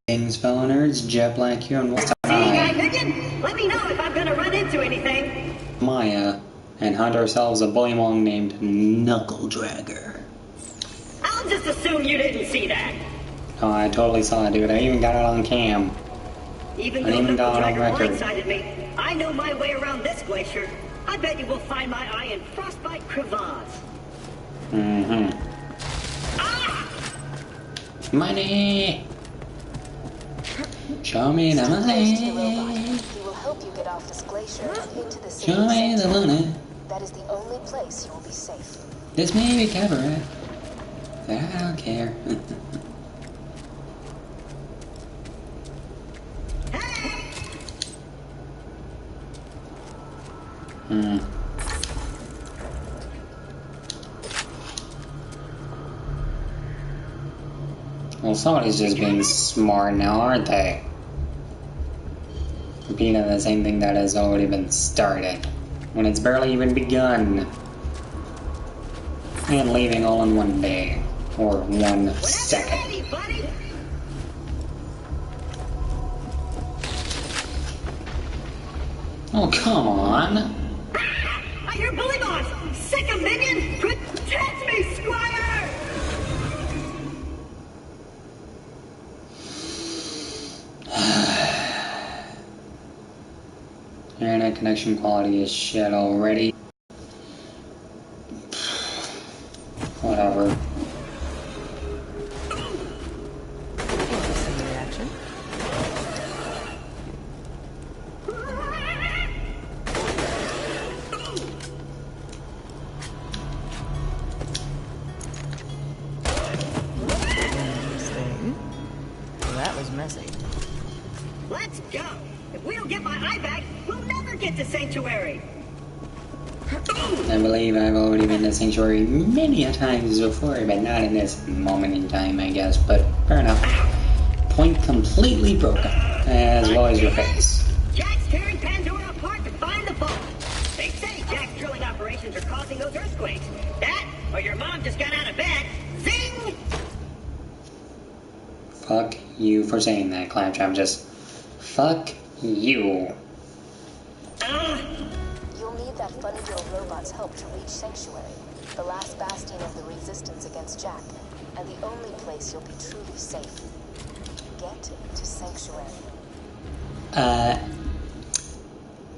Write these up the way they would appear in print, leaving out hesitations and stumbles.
Greetings, fellow nerds. Jet Black here, and what's Let me know if I'm gonna run into anything. Maya, and hunt ourselves a bullymong named KnuckleDragger. I'll just assume you didn't see that. Oh, I totally saw it, dude. I even got it on cam. Even though KnuckleDragger blindsided me, I know my way around this glacier. I bet you will find my eye in frostbite crevasse. Ah! Money! Show me the money! He will help you get off this glacier and into the city. Show me the money! That is the only place you will be safe. This may be copyright, but I don't care. Well, somebody's just being smart now, aren't they? Repeating the same thing that has already been started, when it's barely even begun. And leaving all in one day, or 1 second. Oh, come on! I hear bullymong! Sick of minion! Protect me, Squire! Internet connection quality is shit already. Whatever. Interesting reaction. Interesting. Well, that was messy. Let's go! If we don't get my eye back, we'll never get to Sanctuary! I believe I've already been to Sanctuary many a times before, but not in this moment in time, I guess. But fair enough. Point completely broken, as well as your face. Jack's tearing Pandora apart to find the vault. They say Jack's drilling operations are causing those earthquakes. That, or your mom just got out of bed. Zing! Fuck you for saying that, Claptrap. Just fuck you. You'll need that funny little robot's help to reach Sanctuary, the last bastion of the resistance against Jack, and the only place you'll be truly safe. Get to Sanctuary.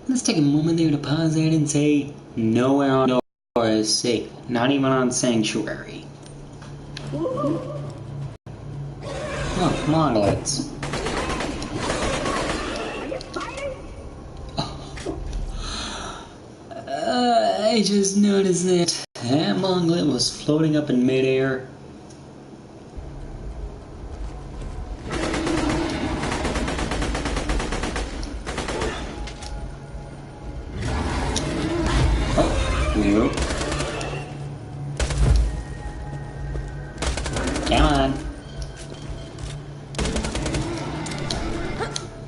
Let's take a moment there to pause that and say, nowhere on Dora is safe. Not even on Sanctuary. Look, monoliths. I just noticed that monolith was floating up in midair. Oh, nope. Come on.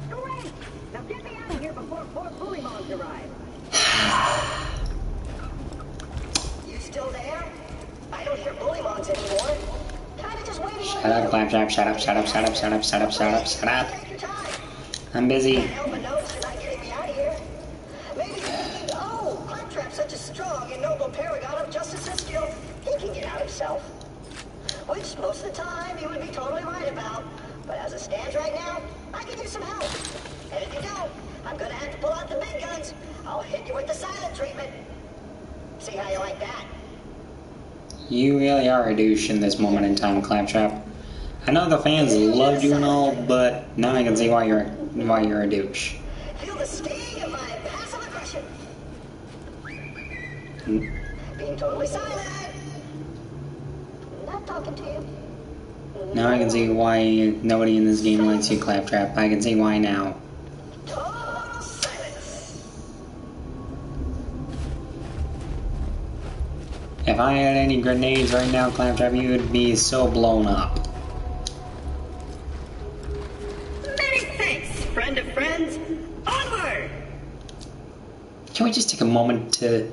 Great! Now get me out of here before poor bullymongs arrive. Still there? I don't hear bullymongs anymore. Kinda just waiting. Shut up, Claptrap. Shut up, shut up, shut up, shut up, shut up, shut up, shut up. I'm busy. Oh, Claptrap's such a strong and noble paragon of justice and skill. He can get out himself. Which most of the time he would be totally right about. But as it stands right now, I can use some help. And if you don't, I'm gonna have to pull out the big guns. I'll hit you with the silent treatment. See how you like that? You really are a douche in this moment in time, Claptrap. I know the fans loved you and all, but now I can see why you're a douche. Feel the sting of my passive aggression. Being totally silent. Not talking to you. Now I can see why nobody in this game likes you, Claptrap. I can see why now. Total silence. If I had any grenades right now, Claptrap, you would be so blown up. Many thanks, friend of friends. Onward! Can we just take a moment to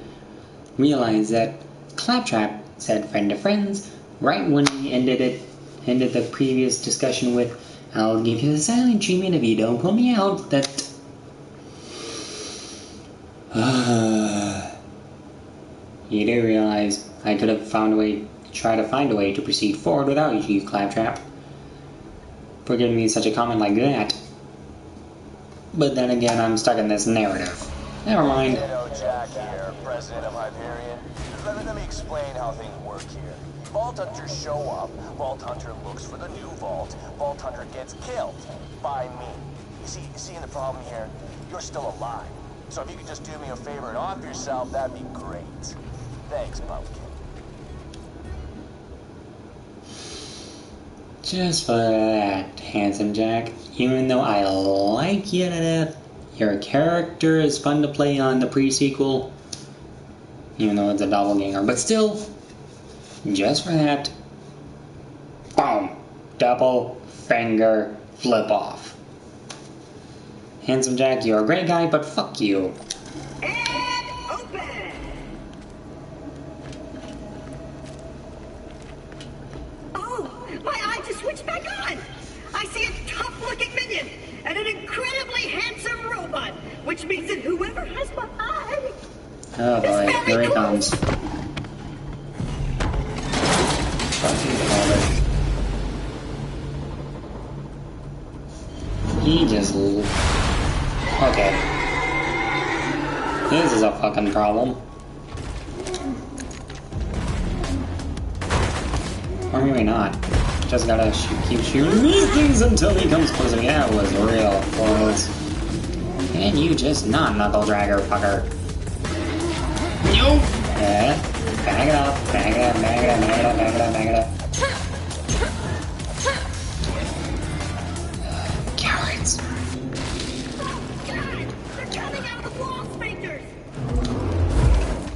realize that Claptrap said friend to friends right when he ended the previous discussion with I'll give you the silent treatment if you don't pull me out. That... You do realize I could have found a way, try to find a way to proceed forward without you, Claptrap. For giving me such a comment like that. But then again, I'm stuck in this narrative. Never mind. Jack here, president of Hyperion. Let me explain how things work here. Vault Hunters show up, Vault Hunter looks for the new Vault, Vault Hunter gets killed by me. You see the problem here? You're still alive. So if you could just do me a favor and off yourself, that'd be great. Thanks, Pumpkin. Just for that, Handsome Jack, even though I like you to death, your character is fun to play on the pre-sequel, even though it's a doppelganger, but still, just for that, boom, double finger flip off. Handsome Jack, you're a great guy, but fuck you. And open! Oh, my eye just switched back on! I see a tough-looking minion and an incredibly handsome robot, which means that whoever has my eye... Oh boy, here he comes. Fucking called it. He just... Okay. This is a fucking problem. Or maybe not. Just gotta keep shooting these things until he comes closer. That was real close. And you just not KnuckleDragger, fucker. Nope. Yeah. Bag it up, bag it up, bag it up, bag it up, bag it up, bag it up. Cowards.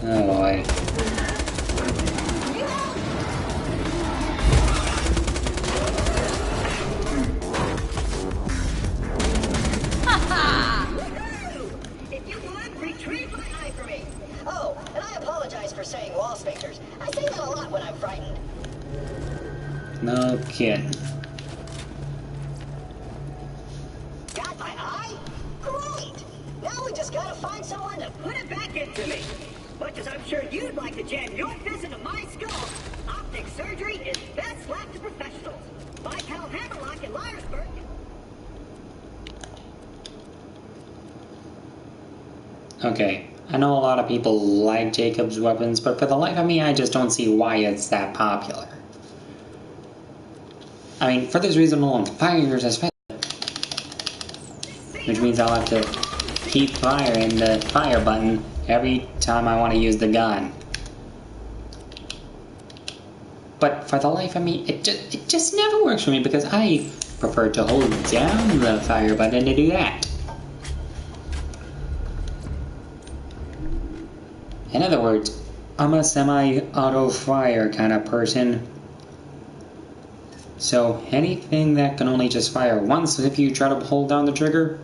Oh boy. If you want, retrieve my eye for me. Oh, and I apologize for saying wall sphincters. I say that a lot when I'm frightened. No kidding. Got my eye? Great! Now we just gotta find someone to put it back into me. Much as I'm sure you'd like to jam your fist into my skull, optic surgery is best left to professionals. My pal Hammerlock in Liarsburg. Okay, I know a lot of people like Jacob's weapons, but for the life of me, I just don't see why it's that popular. I mean, for this reason alone, fires is fast, which means I'll have to keep firing the fire button every time I want to use the gun. But for the life of me, it just never works for me because I prefer to hold down the fire button to do that. In other words, I'm a semi-auto fire kind of person. So anything that can only just fire once if you try to hold down the trigger,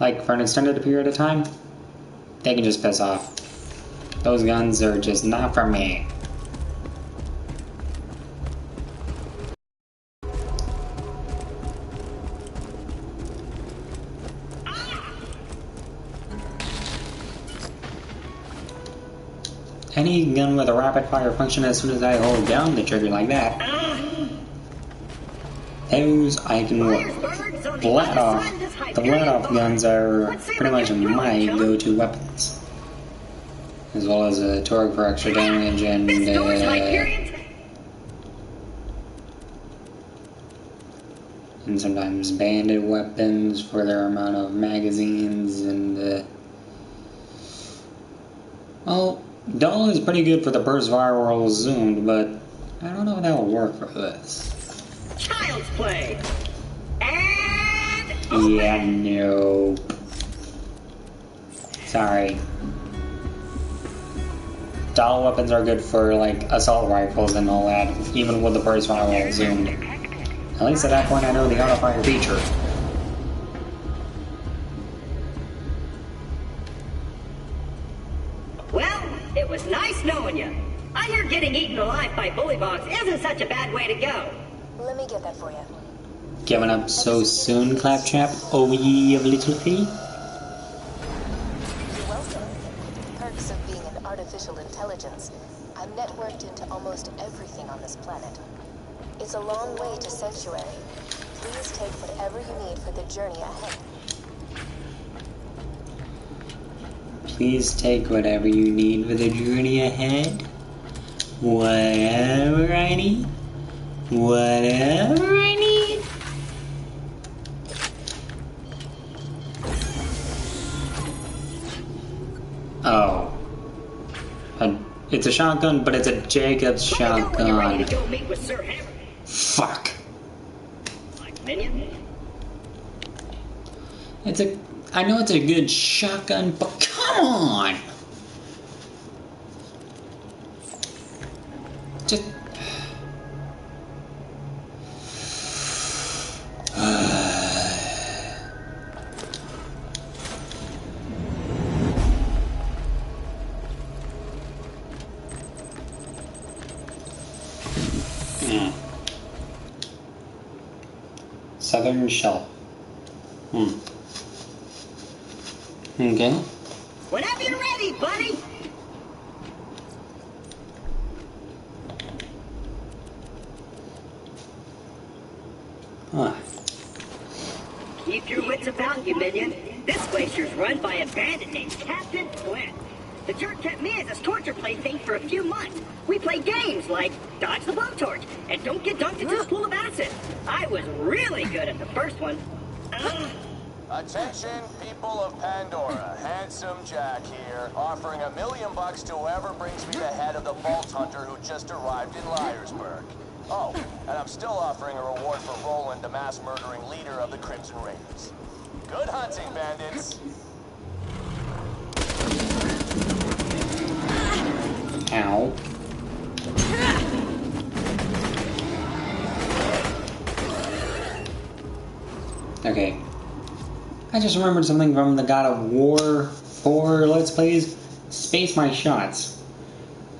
like for an extended period of time, they can just piss off. Those guns are just not for me. Any gun with a rapid fire function as soon as I hold down the trigger like that, those I can work. The let-off guns are pretty much my go-to weapons. As well as a torque for extra damage and sometimes banded weapons for their amount of magazines and well, dull is pretty good for the burst viral zoomed, but I don't know if that will work for this. Child's play. And yeah, no. Sorry. Dull weapons are good for like assault rifles and all that, even with the burst viral zoomed. At least at that point I know the auto fire feature. Well, it was nice knowing you. I hear getting eaten alive by bullymongs isn't such a bad way to go. Let me get that for you. Giving up so soon, Claptrap, O ye of little fee? You're welcome. Perks of being an artificial intelligence. I'm networked into almost everything on this planet. It's a long way to Sanctuary. Please take whatever you need for the journey ahead. Please take whatever you need for the journey ahead. Whatever I need. Whatever I need. Oh. It's a shotgun, but it's a Jacob's shotgun. Fuck. I know it's a good shotgun, but come on! Just... Southern Shelf. Okay. Whenever you're ready, buddy. Huh. Keep your wits about you, minion. This glacier's run by a bandit named Captain Flint. The jerk kept me as his torture plaything for a few months. We played games like dodge the blowtorch and don't get dunked into a pool of acid. I was really good at the first one. Attention, people of Pandora. Handsome Jack here, offering $1 million to whoever brings me the head of the Vault Hunter who just arrived in Liarsburg. Oh, and I'm still offering a reward for Roland, the mass-murdering leader of the Crimson Raiders. Good hunting, bandits. Ow. Okay. I just remembered something from the God of War 4 Let's Plays. Space my shots.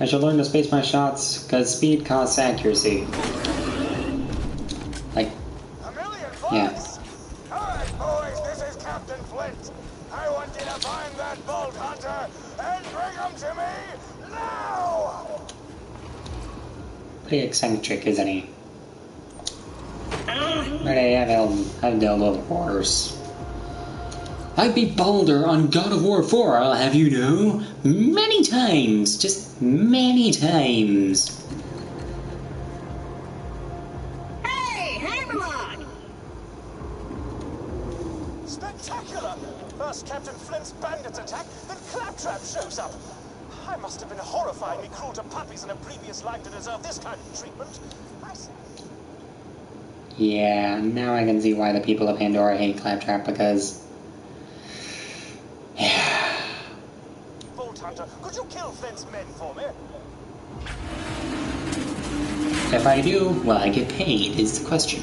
I should learn to space my shots, because speed costs accuracy. Like, $1 million? yeah. Alright, boys, this is Captain Flint. I want you to find that Vault Hunter and bring him to me now! Pretty eccentric, isn't he? But I've dealt with wars. I beat Baldur on God of War 4, I'll have you know. Many times. Just many times. Hey, Hammerlock! Spectacular! First Captain Flint's bandits attack, then Claptrap shows up. I must have been horrifyingly cruel to puppies in a previous life to deserve this kind of treatment. Yeah, now I can see why the people of Pandora hate Claptrap, because... yeah. Vault Hunter, could you kill Flint's men for me? If I do, will I get paid, is the question.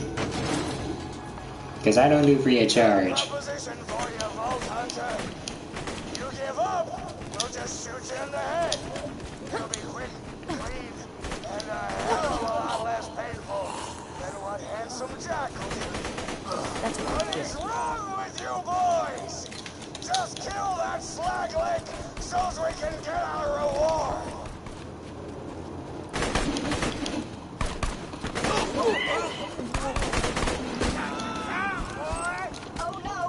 Because I don't do free of charge. Proposition for you, Vault Hunter. You give up, we'll just shoot you in the head. It'll be quick, clean, and a hell of a lot less painful than what Handsome Jack will do. What is wrong with you boys? Just kill that slag leg so we can get our reward. Oh no!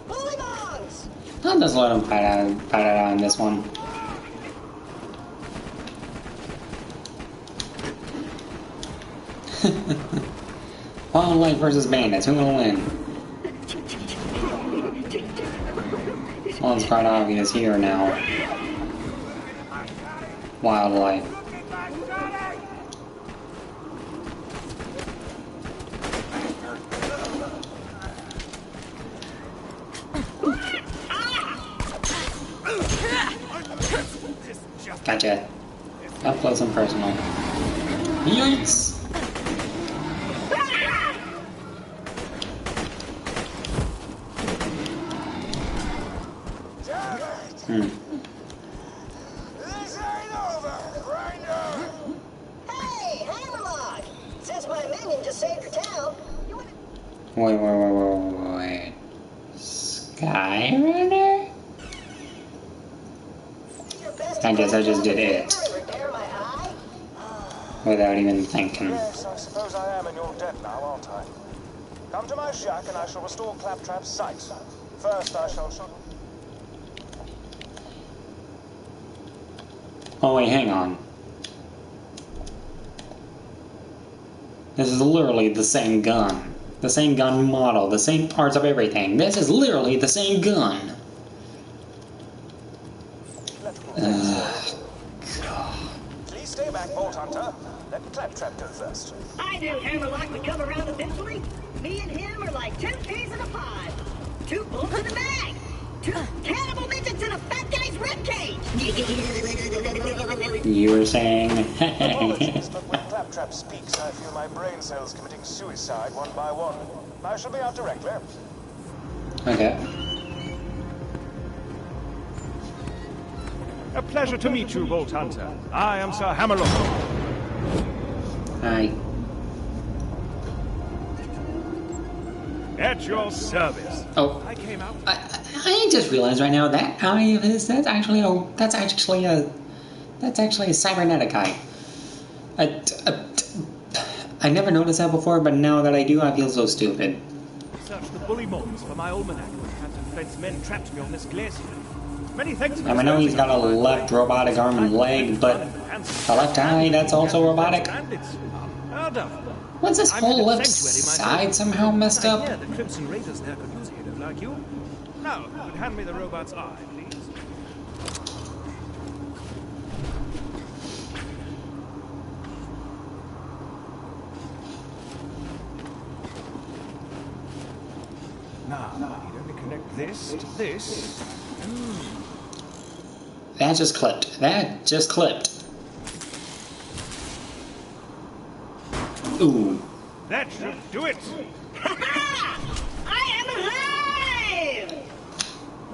Bullymongs! I'll just let him fight out on this one. Wildlife versus bandits, who will win? Well, it's quite obvious here now. Wildlife. Gotcha. Up close and personal. Yikes! This ain't over, Grinder! Hey, Hammerlock! Since my minion just saved your town, you wanna... Wait. Skyrunner? I guess I just did it. Without even thinking. Yes, I suppose I am in your debt now, aren't I? Come to my shack and I shall restore Claptrap's sight. First I shall show... Oh wait, hang on. This is literally the same gun. The same gun model, the same parts of everything. This is literally the same gun. Please stay back, Bolt Hunter. Let Claptrap go first. I knew Hammerlock would come around eventually. Me and him are like two peas in a pod. 2 bullets in a bag. 2 cannibal midgets in a fat guy's ribcage. You were saying... Apologies, but when Claptrap speaks, I feel my brain cells committing suicide one by one. I shall be out directly. Okay. A pleasure to meet you, Bolt Hunter. I am Sir Hammerlock. Hi. At your service. Oh. I came out. I just realized right now that eye of his, that's actually a cybernetic eye. I never noticed that before, but now that I do, I feel so stupid. Searched the bullymongs for my almanac when Captain Flint's men trapped me on this glacier. Many thanks. I know he's got a left robotic arm and leg, but the left eye, that's also robotic. What's this whole left side somehow messed up? The Crimson Raiders there could use a hero like you. Now, if you would hand me the robot's eye, please. Now, I need only connect this to this. That just clipped. That just clipped. Ooh. That should do it. I am alive!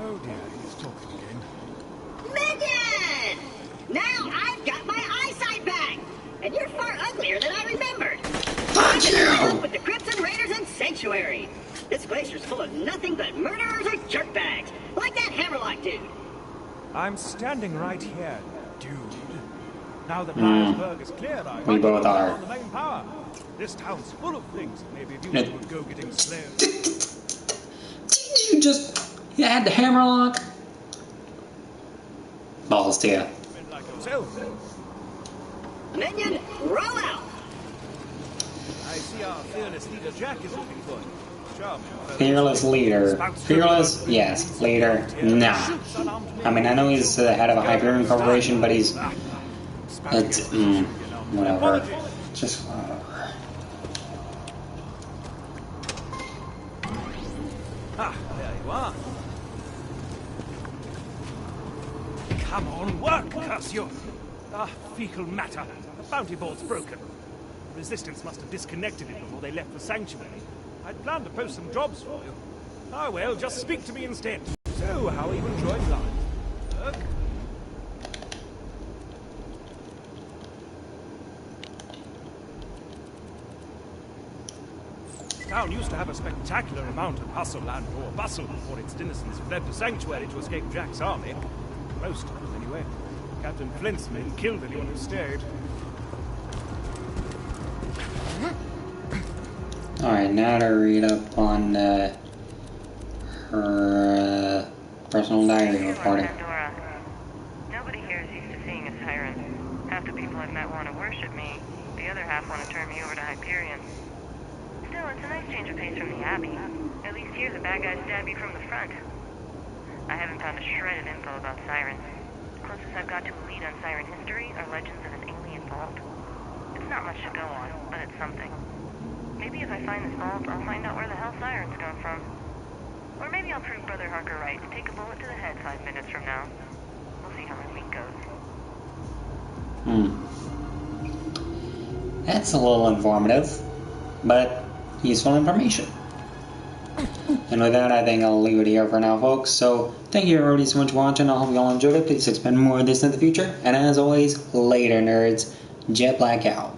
Oh dear, he's talking again. Megan! Now I've got my eyesight back! And you're far uglier than I remembered. Fuck you! With the Crimson Raiders and Sanctuary. This glacier's full of nothing but murderers or jerkbags, like that Hammerlock dude. I'm standing right here, dude. Now that Myers is cleared, We both are. on the main power. This town's full of things that maybe if you would go getting slain. Didn't you just add the hammerlock? Balls to ya. Men like yourself. Minion, roll out! I see our fearless leader Jack is looking for you. Charming. Fearless leader. Fearless? Yes. Leader? Nah. I mean, I know he's the head of a Hyperion Corporation, but he's... It's... whatever. Just... Ah, there you are. Come on, work, curse you! Ah, fecal matter. The bounty board's broken. Resistance must have disconnected it before they left the sanctuary. I'd planned to post some jobs for you. Ah, well, just speak to me instead. So, how are you enjoying life? Work? Town used to have a spectacular amount of hustle and or bustle before its denizens fled to Sanctuary to escape Jack's army. Most of them, anyway. Captain Flint's men killed anyone who stayed. Alright, now to read up on her personal diary recording. Nobody here is used to seeing a siren. Half the people I've met want to worship me. The other half want to turn me over to Hyperion. Still, it's a nice change of pace from the Abbey. At least here the bad guys stab you from the front. I haven't found a shred of info about sirens. The closest I've got to a lead on siren history are legends of an alien vault. It's not much to go on, but it's something. Maybe if I find this vault, I'll find out where the hell sirens come from. Or maybe I'll prove Brother Harker right and take a bullet to the head 5 minutes from now. We'll see how my week goes. That's a little informative, but useful information. And with that, I think I'll leave it here for now, folks. So, thank you everybody so much for watching. I hope you all enjoyed it. Please expect more of this in the future. And as always, later, nerds. Jet Black out.